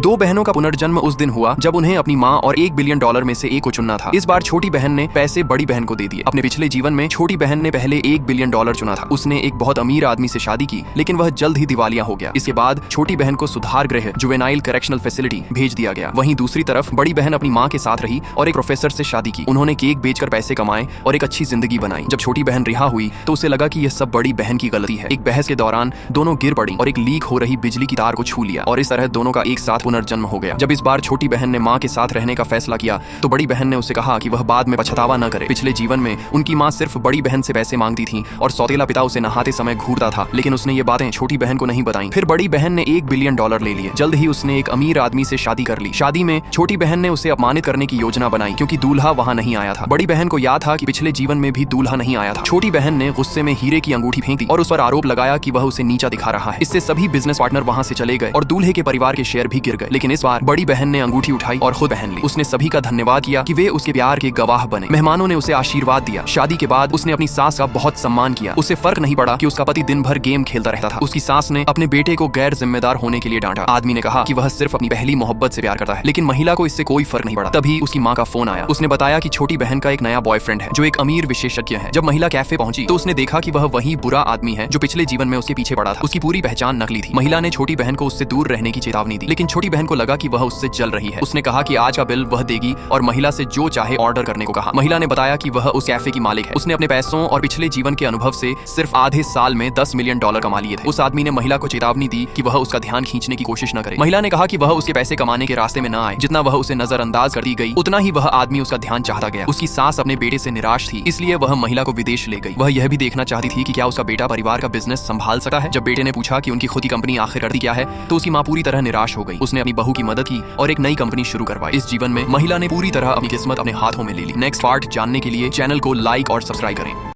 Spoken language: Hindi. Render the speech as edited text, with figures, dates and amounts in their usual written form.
दो बहनों का पुनर्जन्म उस दिन हुआ जब उन्हें अपनी माँ और $1 बिलियन में से एक को चुनना था। इस बार छोटी बहन ने पैसे बड़ी बहन को दे दिए। अपने पिछले जीवन में छोटी बहन ने पहले $1 बिलियन चुना था। उसने एक बहुत अमीर आदमी से शादी की, लेकिन वह जल्द ही दिवालिया हो गया। इसके बाद छोटी बहन को सुधार गृह जुवेनाइल करेक्शनल फैसिलिटी भेज दिया गया। वहीं दूसरी तरफ बड़ी बहन अपनी माँ के साथ रही और एक प्रोफेसर से शादी की। उन्होंने केक बेचकर पैसे कमाए और एक अच्छी जिंदगी बनाई। जब छोटी बहन रिहा हुई तो उसे लगा कि यह सब बड़ी बहन की गलती है। एक बहस के दौरान दोनों गिर पड़ी और एक लीक हो रही बिजली की तार को छू लिया और इस तरह दोनों का एक साथ पुनर्जन्म हो गया। जब इस बार छोटी बहन ने माँ के साथ रहने का फैसला किया तो बड़ी बहन ने उसे कहा कि वह बाद में पछतावा न करे। पिछले जीवन में उनकी माँ सिर्फ बड़ी बहन से पैसे मांगती थी और सौतेला पिता उसे नहाते समय घूरता था, लेकिन उसने ये बातें छोटी बहन को नहीं बताई। फिर बड़ी बहन ने $1 बिलियन ले लिए। जल्द ही उसने एक अमीर आदमी से शादी कर ली। शादी में छोटी बहन ने उसे अपमानित करने की योजना बनाई क्योंकि दूल्हा वहां नहीं आया था। बड़ी बहन को याद था कि पिछले जीवन में भी दूल्हा नहीं आया था। छोटी बहन ने गुस्से में हीरे की अंगूठी फेंक दी और उस पर आरोप लगाया कि वह उसे नीचा दिखा रहा है। इससे सभी बिजनेस पार्टनर वहां से चले गए और दूल्हे के परिवार के शेयर भी गिर गए। लेकिन इस बार बड़ी बहन ने अंगूठी उठाई और खुद पहन ली। उसने सभी का धन्यवाद किया कि वे उसके प्यार के गवाह बने। मेहमानों ने उसे आशीर्वाद दिया। शादी के बाद उसने अपनी सास का बहुत सम्मान किया। उसे फर्क नहीं पड़ा कि उसका पति दिन भर गेम खेलता रहता था। उसकी सास ने अपने बेटे को गैर जिम्मेदार होने के लिए डांटा। आदमी ने कहा कि वह सिर्फ अपनी पहली मोहब्बत से प्यार करता है, लेकिन महिला को इससे कोई फर्क नहीं पड़ा। तभी उसकी माँ का फोन आया। उसने बताया कि छोटी बहन का एक नया बॉयफ्रेंड है जो एक अमीर विशेषज्ञ है। जब महिला कैफे पहुंची तो उसने देखा कि वह वही बुरा आदमी है जो पिछले जीवन में उसके पीछे पड़ा था। उसकी पूरी पहचान नकली थी। महिला ने छोटी बहन को उससे दूर रहने की चेतावनी दी, लेकिन छोटी बहन को लगा कि वह उससे जल रही है। उसने कहा कि आज का बिल वह देगी और महिला से जो चाहे ऑर्डर करने को कहा। महिला ने बताया कि वह उस कैफे की मालिक है। उसने अपने पैसों और पिछले जीवन के अनुभव से सिर्फ आधे साल में $10 मिलियन कमा लिए थे। उस आदमी ने महिला को चेतावनी दी कि वह उसका ध्यान खींचने की कोशिश न करे। महिला ने कहा कि वह उसके पैसे कमाने के रास्ते में न आए। जितना वह उसे नजरअंदाज कर दी गई उतना ही वह आदमी उसका ध्यान चाहता गया। उसकी सास अपने बेटे से निराश थी, इसलिए वह महिला को विदेश ले गई। वह यह भी देखना चाहती थी कि क्या उसका बेटा परिवार का बिजनेस संभाल सकता है। जब बेटे ने पूछा कि उनकी खुद की कंपनी आखिर करती क्या है तो उसकी माँ पूरी तरह निराश हो गई। उसने अपनी बहू की मदद की और एक नई कंपनी शुरू करवाई। इस जीवन में महिला ने पूरी तरह अपनी किस्मत अपने हाथों में ले ली। नेक्स्ट पार्ट जानने के लिए चैनल को लाइक और सब्सक्राइब करें।